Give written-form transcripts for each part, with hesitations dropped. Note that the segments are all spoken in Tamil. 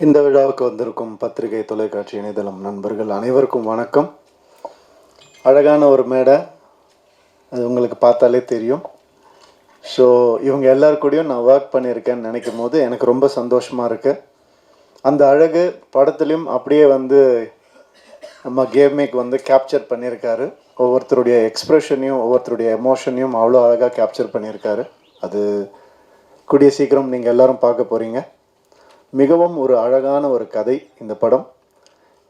இந்த விழாவுக்கு வந்திருக்கும் பத்திரிகை தொலைக்காட்சி இணையதளம் நண்பர்கள் அனைவருக்கும் வணக்கம். அழகான ஒரு மேடை, அது உங்களுக்கு பார்த்தாலே தெரியும். ஸோ இவங்க எல்லாருக்கூடையும் நான் ஒர்க் பண்ணியிருக்கேன்னு நினைக்கும் போது எனக்கு ரொம்ப சந்தோஷமாக இருக்குது. அந்த அழகு படத்துலையும் அப்படியே வந்து நம்ம கேம்மேக் வந்து கேப்சர் பண்ணியிருக்காரு. ஒவ்வொருத்தருடைய எக்ஸ்ப்ரெஷனையும் ஒவ்வொருத்தருடைய எமோஷனையும் அவ்வளோ அழகாக கேப்சர் பண்ணியிருக்காரு. அது கூடிய சீக்கிரம் நீங்கள் எல்லோரும் பார்க்க போகிறீங்க. மிகவும் ஒரு அழகான ஒரு கதை இந்த படம்.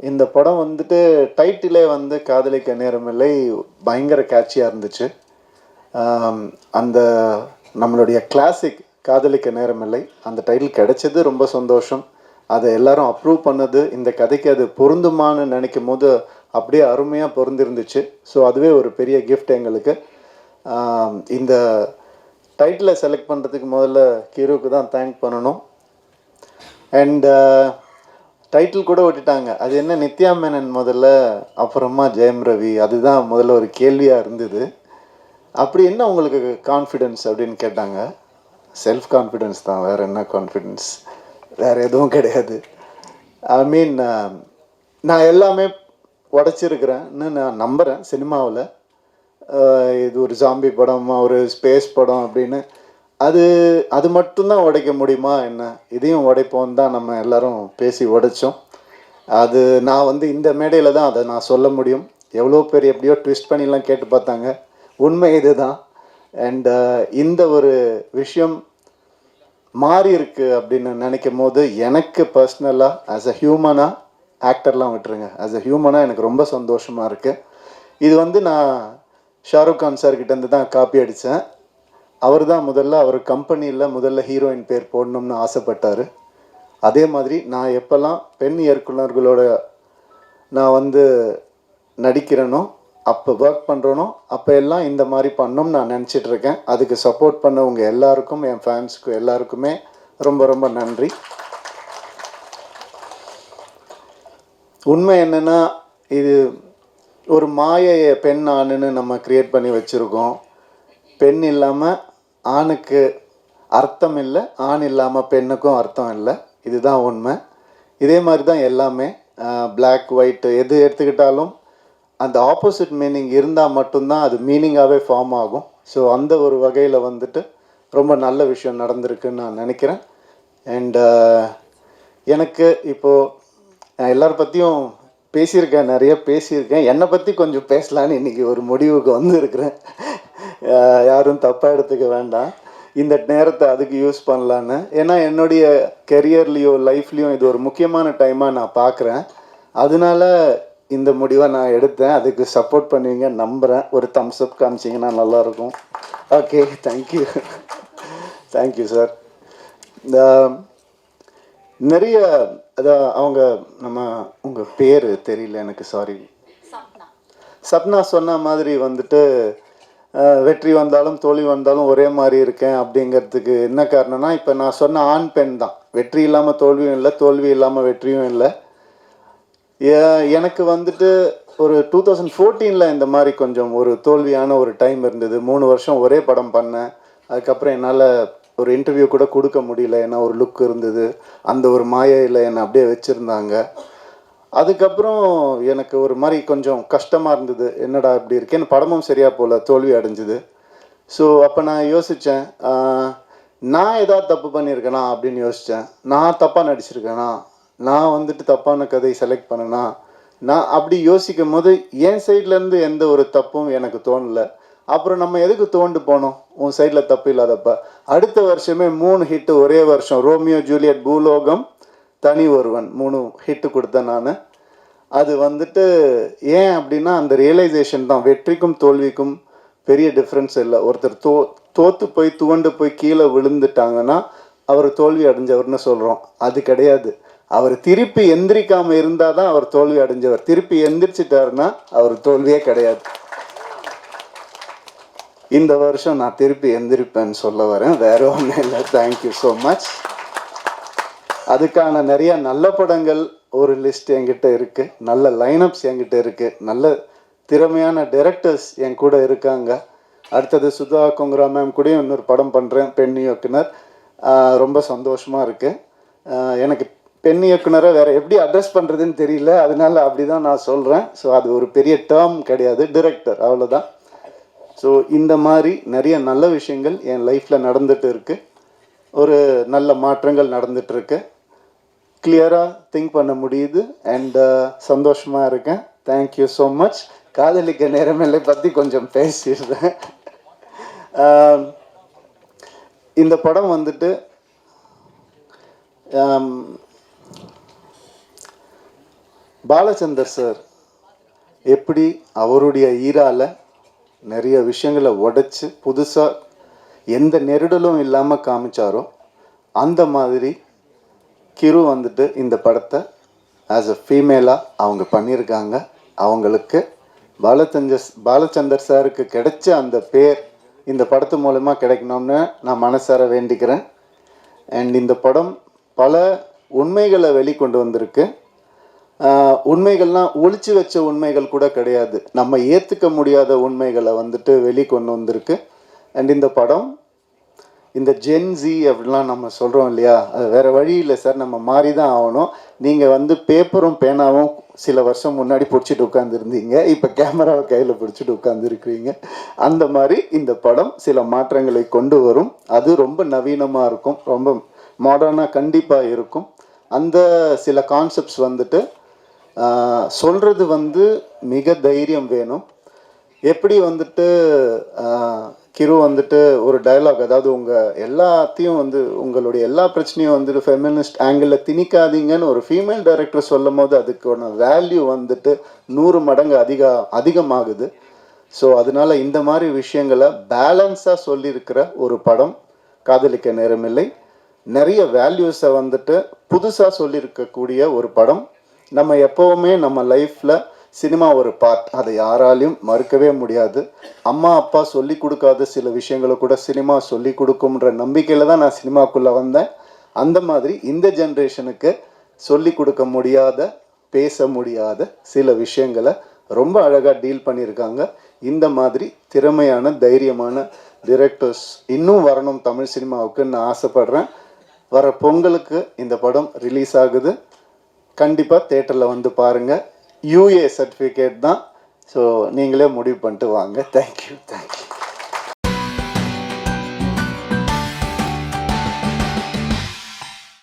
இந்த படம் வந்துட்டு டைட்டிலே வந்து காதலிக்க நேரமில்லை பயங்கர கேட்சியாக இருந்துச்சு. அந்த நம்மளுடைய கிளாசிக் காதலிக்க நேரமில்லை அந்த டைட்டில் கிடைச்சது ரொம்ப சந்தோஷம். அதை எல்லாரும் அப்ரூவ் பண்ணது, இந்த கதைக்கு அது பொருந்துமான்னு நினைக்கும் போது அப்படியே அருமையாக பொருந்திருந்துச்சு. ஸோ அதுவே ஒரு பெரிய கிஃப்ட் எங்களுக்கு. இந்த டைட்டிலை செலக்ட் பண்ணுறதுக்கு முதல்ல ஹீரோவுக்கு தான் தேங்க் பண்ணணும். அண்ட் டைட்டில் கூட விட்டுட்டாங்க. அது என்ன நித்யா மேனன் முதல்ல, அப்புறமா ஜெயம் ரவி. அதுதான் முதல்ல ஒரு கேள்வியாக இருந்தது. அப்படி என்ன உங்களுக்கு கான்ஃபிடென்ஸ் அப்படின்னு கேட்டாங்க. செல்ஃப் கான்ஃபிடென்ஸ் தான், வேறு என்ன கான்ஃபிடென்ஸ், வேறு எதுவும் கிடையாது. ஐ மீன் நான் எல்லாமே உடச்சிருக்கிறேன்னு நான் நம்புகிறேன் சினிமாவில். இது ஒரு ஜாம்பி படம், ஒரு ஸ்பேஸ் படம் அப்படின்னு அது மட்டும்தான் உடைக்க முடியுமா என்ன, இதையும் உடைப்போம் தான் நம்ம எல்லோரும் பேசி உடைச்சோம். அது நான் வந்து இந்த மேடையில் தான் அதை நான் சொல்ல முடியும். எவ்வளோ பேர் எப்படியோ ட்விஸ்ட் பண்ணிலாம் கேட்டு பார்த்தாங்க. உண்மை இது தான். அண்டு இந்த ஒரு விஷயம் மாறி இருக்குது அப்படின்னு நினைக்கும் போது எனக்கு பர்சனலாக ஆஸ் அ ஹியூமனாக, ஆக்டர்லாம் விட்டுருங்க, ஆஸ் அ ஹியூமனாக எனக்கு ரொம்ப சந்தோஷமாக இருக்குது. இது வந்து நான் ஷாருக் கான் சார்கிட்டேருந்து தான் காப்பி அடித்தேன். அவர் தான் அவர் கம்பெனியில் முதல்ல ஹீரோயின் பேர் போடணும்னு ஆசைப்பட்டார். அதே மாதிரி நான் எப்போல்லாம் பெண் இயக்குனர்களோட நான் வந்து நடிக்கிறேனோ, அப்போ ஒர்க் பண்ணுறனோ, அப்போ எல்லாம் இந்த மாதிரி பண்ணணும்னு நான் நினச்சிட்ருக்கேன். அதுக்கு சப்போர்ட் பண்ணவங்க எல்லாருக்கும், என் ஃபேன்ஸுக்கு எல்லாருக்குமே ரொம்ப ரொம்ப நன்றி. உண்மை என்னென்னா, இது ஒரு மாயையை பெண் ஆணுன்னு நம்ம க்ரியேட் பண்ணி வச்சுருக்கோம். பெண் இல்லாமல் ஆணுக்கு அர்த்தம் இல்லை, ஆண் இல்லாமல் பெண்ணுக்கும் அர்த்தம் இல்லை. இதுதான் உண்மை. இதே மாதிரி தான் எல்லாமே. பிளாக் ஒயிட்டு எது எடுத்துக்கிட்டாலும் அந்த ஆப்போசிட் மீனிங் இருந்தால் மட்டும்தான் அது மீனிங்காகவே ஃபார்ம் ஆகும். ஸோ அந்த ஒரு வகையில் வந்துட்டு ரொம்ப நல்ல விஷயம் நடந்திருக்குன்னு நான் நினைக்கிறேன். அண்டு எனக்கு இப்போது எல்லார் பற்றியும் பேசியிருக்கேன், நிறைய பேசியிருக்கேன். என்னை பற்றி கொஞ்சம் பேசலான்னு இன்றைக்கி ஒரு முடிவுக்கு வந்துருக்கிறேன். யாரும் தப்பாக எடுத்துக்க வேண்டாம். இந்த நேரத்தை அதுக்கு யூஸ் பண்ணலான்னு. ஏன்னா என்னுடைய கெரியர்லேயோ லைஃப்லேயும் இது ஒரு முக்கியமான டைமாக நான் பார்க்குறேன். அதனால இந்த முடிவை நான் எடுத்தேன். அதுக்கு சப்போர்ட் பண்ணுவீங்க நம்புகிறேன். ஒரு தம்ஸ் அப் காமிச்சிங்கன்னா நல்லாயிருக்கும். Okay, thank you. Thank you sir. இந்த நிறைய அவங்க உங்கள் பேர் தெரியல எனக்கு, சாரி. சப்னா சொன்ன மாதிரி வந்துட்டு வெற்றி வந்தாலும் தோல்வி வந்தாலும் ஒரே மாதிரி இருக்கேன் அப்படிங்கிறதுக்கு என்ன காரணம்னா, இப்போ நான் சொன்ன ஆண் பெண் தான். வெற்றி இல்லாமல் தோல்வியும் இல்லை, தோல்வி இல்லாமல் வெற்றியும் இல்லை. எனக்கு வந்துட்டு ஒரு 2014 இந்த மாதிரி கொஞ்சம் ஒரு தோல்வியான ஒரு டைம் இருந்தது. 3 வருஷம் ஒரே படம் பண்ணேன். அதுக்கப்புறம் என்னால் ஒரு இன்டர்வியூ கூட கொடுக்க முடியல. ஏன்னா ஒரு லுக் இருந்தது, அந்த ஒரு மாயையில் என்னை அப்படியே வச்சுருந்தாங்க. அதுக்கப்புறம் எனக்கு ஒரு மாதிரி கொஞ்சம் கஷ்டமாக இருந்தது. என்னடா இப்படி இருக்கேன்னு, படமும் சரியாக போகல, தோல்வி அடைஞ்சுது. ஸோ அப்போ நான் யோசித்தேன், நான் ஏதாவது தப்பு பண்ணியிருக்கேனா அப்படின்னு யோசித்தேன். நான் தப்பாக நடிச்சிருக்கேனா, நான் வந்துட்டு தப்பான கதை செலக்ட் பண்ணேனா, நான் அப்படி யோசிக்கும் போது என் சைட்லேருந்து எந்த ஒரு தப்பும் எனக்கு தோணலை. அப்புறம் நம்ம எதுக்கு தோண்டு போனோம், உன் சைடில் தப்பு இல்லாதப்ப. அடுத்த வருஷமே 3 ஹிட்டு ஒரே வருஷம். ரோமியோ ஜூலியட், பூலோகம், தனி ஒருவன், 3 ஹிட்டு கொடுத்தேன் நான். அது வந்துட்டு ஏன் அப்படின்னா அந்த ரியலைசேஷன் தான். வெற்றிக்கும் தோல்விக்கும் பெரிய டிஃப்ரென்ஸ் இல்லை. ஒருத்தர் தோற்று போய் துவண்டு போய் கீழே விழுந்துட்டாங்கன்னா அவர் தோல்வி அடைஞ்சவர்னு சொல்கிறோம். அது கிடையாது. அவர் திருப்பி எந்திரிக்காமல் இருந்தால் தான் அவர் தோல்வி அடைஞ்சவர். திருப்பி எந்திரிச்சிட்டாருன்னா அவர் தோல்வியே கிடையாது. இந்த வருஷம் நான் திருப்பி எந்திரிப்பேன்னு சொல்ல வரேன், வேற ஒன்றும் இல்லை. Thank you so much. அதுக்கான நிறைய நல்ல படங்கள் ஒரு லிஸ்ட் என்கிட்ட இருக்குது, நல்ல லைனப்ஸ் என்கிட்ட இருக்குது, நல்ல திறமையான டைரக்டர்ஸ் என் கூட இருக்காங்க. அடுத்தது சுதா கொங்கரா மேம் கூடயும் இன்னொரு படம் பண்ணுறேன், பெண் இயக்குனர். ரொம்ப சந்தோஷமாக இருக்குது. எனக்கு பெண் இயக்குனரை வேறு எப்படி அட்ரஸ் பண்ணுறதுன்னு தெரியல, அதனால அப்படி தான் நான் சொல்கிறேன். ஸோ அது ஒரு பெரிய டேர்ம் கிடையாது, டிரெக்டர், அவ்வளோதான். ஸோ இந்த மாதிரி நிறைய நல்ல விஷயங்கள் என் லைஃப்பில் நடந்துகிட்டு இருக்குது. ஒரு நல்ல மாற்றங்கள் நடந்துகிட்ருக்கு. கிளியராக திங்க் பண்ண முடியுது அண்ட் சந்தோஷமாக இருக்கேன். Thank you so much. காதலிக்க நேரமில்லை பற்றி கொஞ்சம் பேசிடுறேன். இந்த படம் வந்துட்டு பாலச்சந்தர் சார் எப்படி அவருடைய ஈரால நிறைய விஷயங்களை உடைச்சு புதுசாக எந்த நெருடலும் இல்லாமல் காமிச்சாரோ அந்த மாதிரி கிரு வந்துட்டு இந்த படத்தை ஆஸ் அ ஃபீமேலாக அவங்க பண்ணியிருக்காங்க. அவங்களுக்கு பாலச்சந்தர் சாருக்கு கிடைச்ச அந்த பேர் இந்த படத்து மூலமா கிடைக்கணும்னு நான் மனசார வேண்டிக்கிறேன். அண்ட் இந்த படம் பல உண்மைகளை வெளிக்கொண்டு வந்திருக்கு. உண்மைகள்லாம் ஒளிச்சு வச்ச உண்மைகள் கூட கிடையாது, நம்ம ஏற்றுக்க முடியாத உண்மைகளை வந்துட்டு வெளிக்கொண்டு வந்திருக்கு. அண்ட் இந்த படம் இந்த ஜென்ஸி அப்படிலாம் நம்ம சொல்கிறோம் இல்லையா, அது வேறு வழி இல்லை சார், நம்ம மாறி தான் ஆகணும். நீங்கள் வந்து பேப்பரும் பேனாவும் சில வருஷம் முன்னாடி பிடிச்சிட்டு உட்காந்துருந்தீங்க, இப்போ கேமராவை கையில் பிடிச்சிட்டு உட்காந்துருக்கிறீங்க. அந்த மாதிரி இந்த படம் சில மாற்றங்களை கொண்டு வரும். அது ரொம்ப நவீனமாக இருக்கும், ரொம்ப மாடர்னாக கண்டிப்பாக இருக்கும். அந்த சில கான்செப்ட்ஸ் வந்துட்டு சொல்கிறது வந்து மிக தைரியம் வேணும். எப்படி வந்துட்டு கிரு வந்துட்டு ஒரு டயலாக், அதாவது உங்கள் எல்லாத்தையும் வந்து உங்களுடைய எல்லா பிரச்சனையும் வந்துட்டு ஃபெமினிஸ்ட் ஆங்கிளில் திணிக்காதீங்கன்னு ஒரு ஃபீமேல் டைரக்டர் சொல்லும் போது அதுக்கான வேல்யூ வந்துட்டு 100 மடங்கு அதிகமாகுது. ஸோ அதனால் இந்த மாதிரி விஷயங்களை பேலன்ஸாக சொல்லியிருக்கிற ஒரு படம் காதலிக்க நேரமில்லை. நிறைய வேல்யூஸை வந்துட்டு புதுசாக சொல்லியிருக்கக்கூடிய ஒரு படம். நம்ம எப்போவுமே நம்ம லைஃப்பில் சினிமா ஒரு பார்ட், அதை யாராலையும் மறுக்கவே முடியாது. அம்மா அப்பா சொல்லி கொடுக்காத சில விஷயங்களை கூட சினிமா சொல்லி கொடுக்கும்ன்ற நம்பிக்கையில் தான் நான் சினிமாக்குள்ளே வந்தேன். அந்த மாதிரி இந்த ஜென்ரேஷனுக்கு சொல்லி கொடுக்க முடியாத, பேச முடியாத சில விஷயங்களை ரொம்ப அழகாக டீல் பண்ணியிருக்காங்க. இந்த மாதிரி திறமையான தைரியமான டிரெக்டர்ஸ் இன்னும் வரணும் தமிழ் சினிமாவுக்கு நான் ஆசைப்படுறேன். வர பொங்கலுக்கு இந்த படம் ரிலீஸ் ஆகுது. கண்டிப்பாக தேட்டரில் வந்து பாருங்கள். UA சர்டிஃபிகேட் தான். ஸோ நீங்களே முடிவு பண்ணிட்டு வாங்க. தேங்க்யூ.